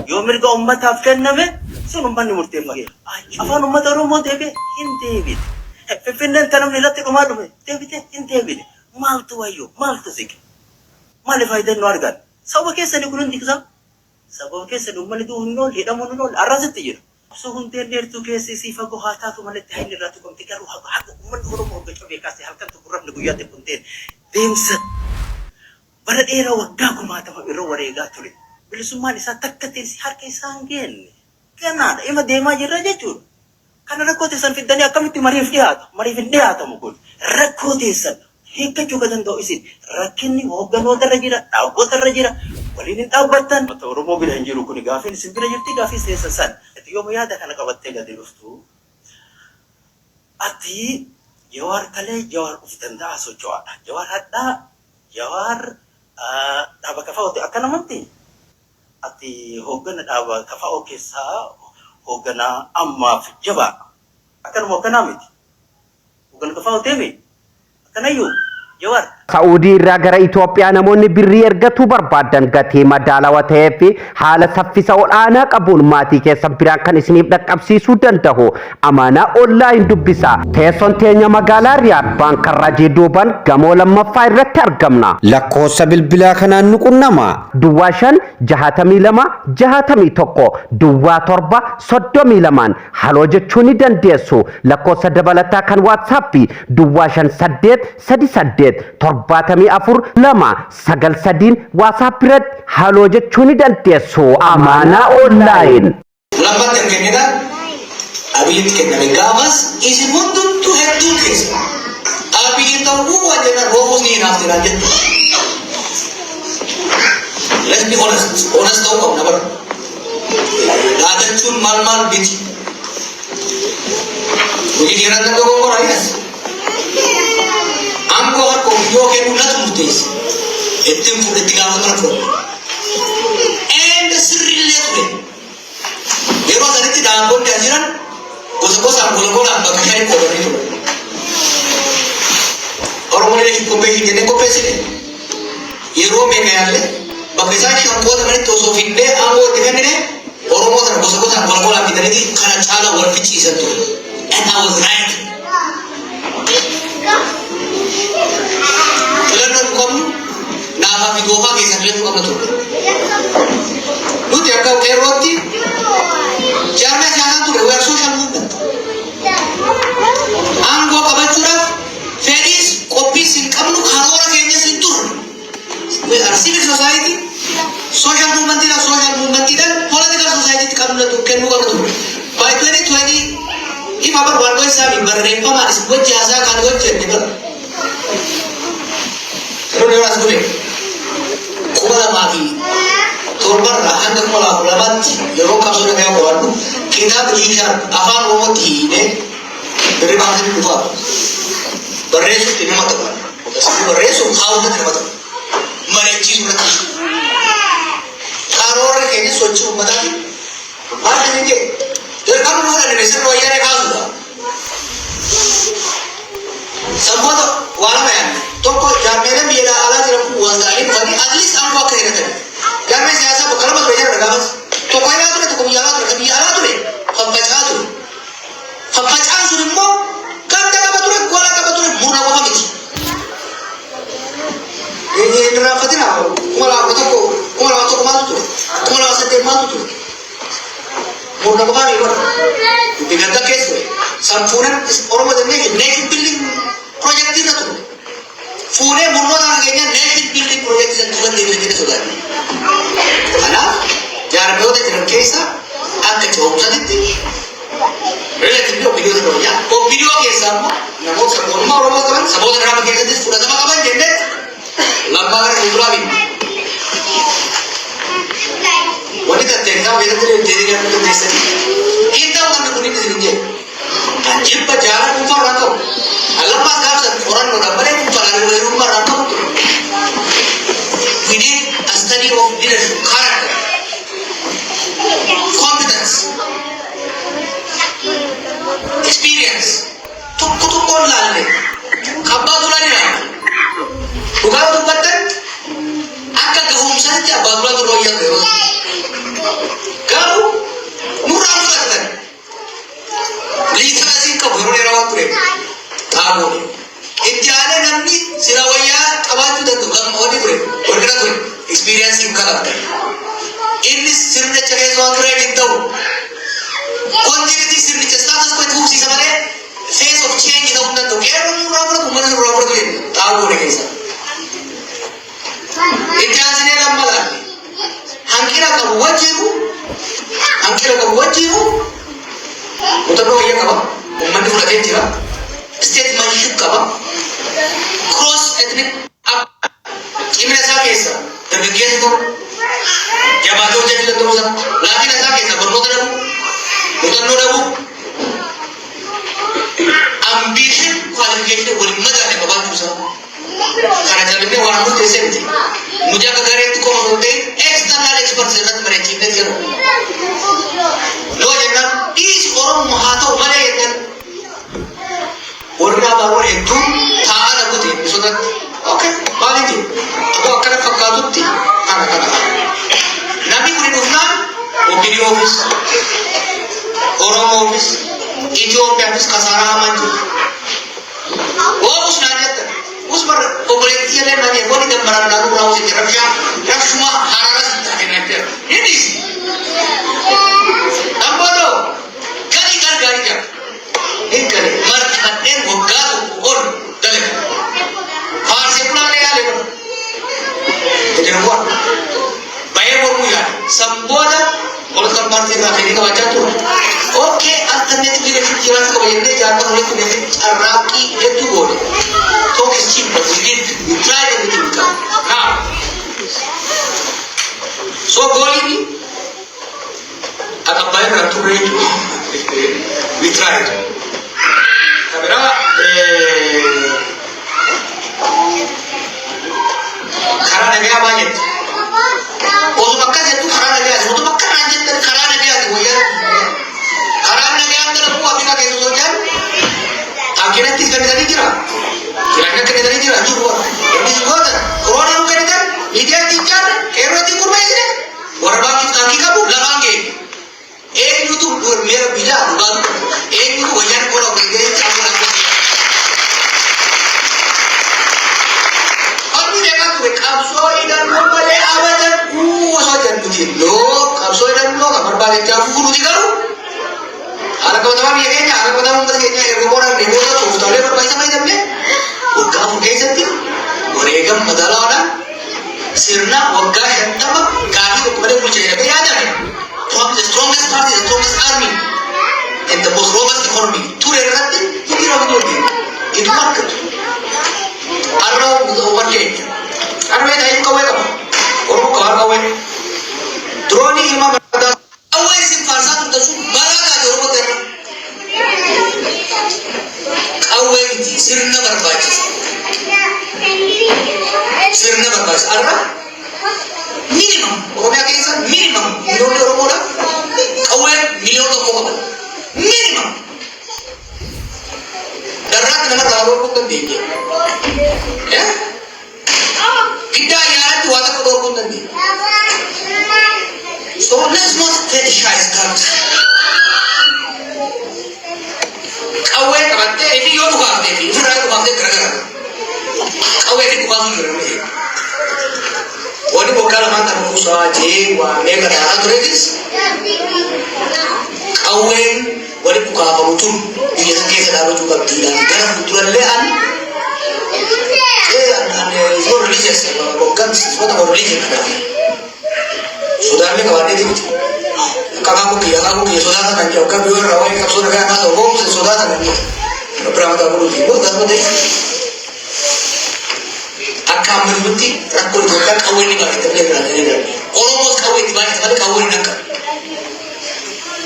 يوم رجع أمتها في كنمة سنو بني مرتفع أفان أمتها رومو ديبي إن ديبي في النن تنام ليلتك معلومة ديبي إن ديبي مال تويو مال تزيك مال فايدة نوارجان سوا كيسة نقولون ديكزا سوا كيسة نقول مالدو هنول هيدا منول أرازت تيجي سوون تير تو كيسة سيفا كوهاتا تو مال تهين راتو كم تكارو حق من هرمو بيشوف يكاسي هلكن تقرب نقوليات كنتين ديمس برد إيرا وقاكو ما تما إيرا وريقا تولي bilisummaan isaa takka teessi harka isaa hin geenne. Kanaadha ima deemaa jirra jechuudha. Kana rakkoo teessan fiddanii akkamitti mariif dhiyaata? Mariif hin dhiyaatamu kun rakkoo teessan hiikkachuu kan danda'u isin rakkinni hoogganoota jira, dhaabbattoota jira, waliin hin dhaabbattan. Mata Oromoo bira hin jiru kun gaafiin isin bira jirti gaafii teessan san. Ati yooma yaada kana qabattee gadi dhuftu ati Jawaar kalee Jawaar uf danda'a socho'aadha. Jawaar hadhaa Jawaar dhaaba kafaa akka namatti. Ati hoggana dhaaba kafaa keessaa hoggana ammaaf jabaa akkanuma akkanaa miti hoggana kafaa deeme akkanayyuu Jawaar Saudi irraa gara Itoophiyaa namoonni birrii ergatu barbaadan gatii madaalawaa ta'ee fi haala saffisa olaanaa qabuun maatii keessan biraan kan isiniif dhaqqabsiisuu danda'u amaanaa online dubbisa. Teessoon teenya magaalaa Riyaad baankarraa duubaan gamoo lammaffaa irratti argamna. Lakkoofsa bilbilaa kanaan nu qunnama. Duwwaa 56261 Duwwaa 732 haloo jechuu ni dandeessu. Lakkoofsa dabalataa kan WhatsApp Duwwaa 5838 Batami afur lama sagal sadin WhatsApp red halo jechuni dan teso amana online. Lambat yang keneda abiyit kenna megawas isi mundu tu hetu kes. Abiyit tahu aja na rohos ni nafsi raja. Let's be honest tahu kau nabar. Ada cun mal biti. Begini randa kau orang ayas. Angko aku video ke nuna tumutis, etim fude tiga orang tu, and sirrile tu. Ero dari ti dangon di ajaran, kosa angkola bagi hari kola itu. Orang mana yang kopi ini ni kopi sini, ero mengalle, bagi saya angkola mana tu sofinde, angkola dengan ni, orang mana kosa angkola kita ni karena cara berfikir itu, and I was right. Lalu kamu nama videonya kisah lihat kamu tu. Lu tiap kau keroti, jangan tu lewat social media. Anggo kabar curah, Feris kopi singkam lu kalau orang kayaknya sentur. Civil society, social movement tidak, political society kamu tu kamu tu. By 2020, if apa buat kau sahaja berrempa manis buat jasa kan kau jadi ber. Terus dia orang sebut, kumala mati, torban rahan dan kumala ulamat, yang kau sudah kaya kawan, kita berjihad, afan umut ini dari bangsa itu, beresu tidak matakan, beresu kau tidak matakan, mereka sudah tahu, kalau orang ini socu matakan, apa ini dia, jadi kamu orang Indonesia loyal yang kau sudah. Semua tu walaupun toko jamnya bila ala tidak puas lagi, bagi at least angkau kaya kata. Jamnya saya sebab kalau macam macam berapa, toko ini tu ni, toko biara tu ni, Hampacaan sudah mau, kanda apa tu ni, kuala apa tu ni, murah apa macam. Ini berapa tu nak? Kuala toko mana tu? Kuala setiap mana tu? Murah apa ni? Dengan tak kes, sampuran orang macam ni, next building. Project itu tu, Fune murno nangenya next building project itu kan dia sudah. Karena jangan berdoa dengan kisah, angkat jauh saja tu. Relatif video tu ya, video kisah, namun sebelum orang tu kan, sebelum orang kisah itu sudah sama kapan jadi, lambat hari ulami. Wanita tengah kita jadi kan tu kisah. Kita orang tu ni sendiri. Anjir berjalan umur rakam. Allah pas kau orang orang mana pun jalan umur rakam tu. We need a study of leadership, character, competence, experience. Tu kau lalu. Kaba tu lalu ni. Bukan tu betul. Angkat ke home saja, baru tu royal tu. Yeroo dheeraa ture. Taaboo. Itti aanee namni sira wayyaa qabaachuu danda'u gammoodii ture. Walqira ture. Experience hin qabaatan. Innis sirnicha keessa waan kireedit ta'u. Continuity sirnicha status quo itti fufsiisa malee face of change ta'uu hin danda'u. Qeerroon nurraa fudhatu uummanni nurraa fudhatu jedhu taaboo keessa. Itti aansinee lammalaan hanqina qabu wajjiru mutannoo wayya qaba. Uummanni fudhatee jira. Statesmanship qaba. Cross ethnic cimina isaa keessa dargaggeessi ta'u jabaatee hojjechuu danda'u isaa laafina isaa keessa barnoota dhabu mutannoo dhabu ambition qualification waliin madaale qabaachuu isaa kana jalannee waan murteessee miti nuti akka gareetti qofa osoo ta'in external experts irratti bareechifnee jiru. Yoo jennaan dhiisi Oromoo haa ta'u malee jennaan warra baawwan hedduun taa'aa dhabuute eebbisootatti. Okay, maaliif jiru? Akkoo akkana fakkaatutti kana. Namni kun dhufnaan OPDO office, Oromoo office, Itoophiyaa office kasaaraa hamaan jiru. Oomishni naan jettan. Usbarra obboleettii illee naan jedhu wani dammaraan naannoo biraa hojjetti rabshuma hararas hin taate naan jedhu. Innis dhamboodoo gadi gargaarii jira. Hinkale marti manneen waggaa tokko ol dalaga. Faarsee bulaalee yaale bara. Ejerwaa bayee mormuu yaale. Sambooda political party irraa fedhii qabaachaa ture. Okay, alternative leadership jiraatu qaba jennee jaartan walitti dhufee carraaqqii hedduu goone. Talk is cheap, but we tried everything we can. Now, so going at a bayar to read, we tried. Kamera, karena dia banyak. Kalau makan itu karena dia, kalau makan aja dan karena dia tu ya. Karena dia antara buah kita kayak sesuatu. Akhirnya kita dari jira. Kira-kira kita dari jira juga. Ini semua kan. Corona bukan itu. Media tinggal. Kero di kurma ini. Orang bagi kaki kamu belakang ke. Itu mereka bilang bukan. Itu wajar kalau kita campur campur. Aku mereka tu kapsoi dan membalai awalan saja mungkin. Kapsoi dan kamar balik jauh guru di kau. Ada kawan-kawan yang kayaknya, ada kawan-kawan berkayaknya orang demo tu, tapi berbaisa baisa ni. Wagga mungkin sendiri. Mereka madalah orang. Sirna wagga hentam kami kepada kucing. Tapi ada ni. Trump is the strongest party, the strongest army, and the most robust economy. Tu rata ini orang tu ni. Itu market. Arau over change. Arau ini dah kau apa? Orang kau apa? Drone ini memang ada. Awal si farsa tu tu barat ada orang tu. Awal ini sirna berbaca. Sirna berbaca. Arah minimum. Orang yang kisah minimum. Milion orang orang. Awal milion orang. Minimum. Darat nama tahu pun tinggi. Ya? Kita yang tu ada kedua pun tinggi. So let's not fetishize guns. Kau yang kata ini yo bukan ini, itu orang bukan kerana. Kau yang bukan kerana. Wani bukan mantan musuh jiwa, mereka dah tahu redis. Kau yang wani bukan apa muncul, dia sakit sedang juga tidak. Karena kebetulan lean. Ane semua religious, bukan semua tak religious ada. Sudah ni kawan dia tu. Kakak aku kaya sudah tak jauh kan biar rawai kap sudah kaya masuk bom sudah tak ni. Berapa tahun dulu ibu dah mesti. Akam berhenti rakul juga kau ini balik terlihat berada. Orang mus kau ini balik tapi kau ini nak.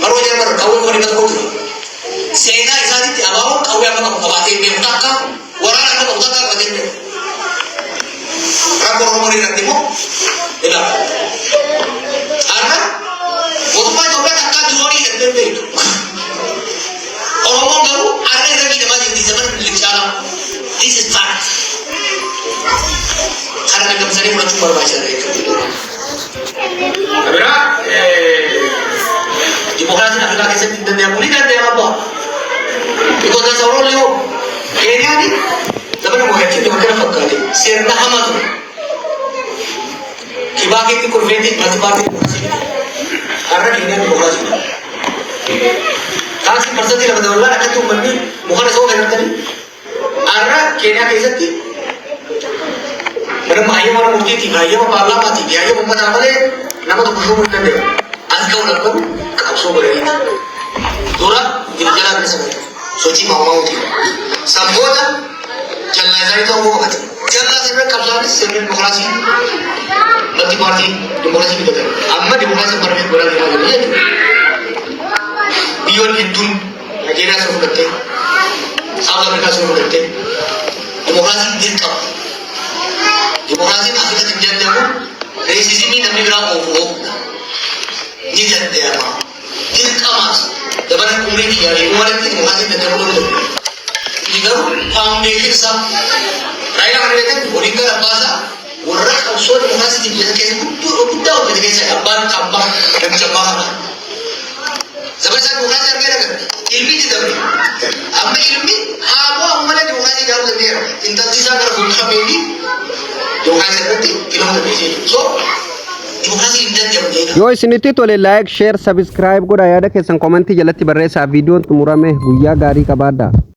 Baru jangan kau ini balik kau tu. Sehingga isari ti abang kau yang apa batin dia mutakah. Orang apa mutakah batin dia. Rakul orang ini nanti mo. Tidak. Karena waktu mana orang nak kau jual ini terbaik itu. Orang baru ada lagi nama di zaman bicara. This is fact. Karena kita sendiri belum cuma baca itu. Kamera, demokrasi nak kita kisah dan dia boleh dan dia apa? Because that's our only hope. Kenya ni zaman muhajir demokrat fakkaate sirna hamatu. Kibaki ki kurveti parti arra Kenya demokrasi. Kasi persati la badawalla nakatu manni mukhana so ganatani. Arra Kenya ke izati. Mana mahaya mana mukti thi mahaya ma parlama thi mahaya ma mana amale namatu khushu mutande. Azka ulakku kapso bolegi. Dora dirjala ne samay. Sochi mama uthi. Samboda चलना चाहिए तो वो बात चलना सिर्फ कब्जा सिर्फ democracy multi party democracy की तरह अम्मा डेमोक्रेसी पर भी बोला गया है बियॉन्ड हिंदू नाइजीरिया से करते साउथ अफ्रीका से करते डेमोक्रेसी दिल का डेमोक्रेसी काफी का जिंदगी देखो रेसिज्म ही नबी ग्राम हो नहीं जानते हैं मां दिल का मास जब मैंने उम्र की यारी उम्र की डेमोक्रेसी में जरूर Jika foundation sah, Raila menurutkan Boringa Abbasa, orang kausul demokrasi di biasa kes itu tahu ketika saya abang kampang dan cabang. Sebab saya demokrasi harga kan, ilmi tidak beri. Amma ilmi, hawa mana demokrasi jauh lebih era. Intensif agar bukan ini, demokrasi seperti kilometer besi. So demokrasi intens jauh lebih. Yo isinitti tole like share subscribe godha yaada keessan comment jalatti barreessaa viidiyoon xumurame guyyaa gaarii qabaadhaa.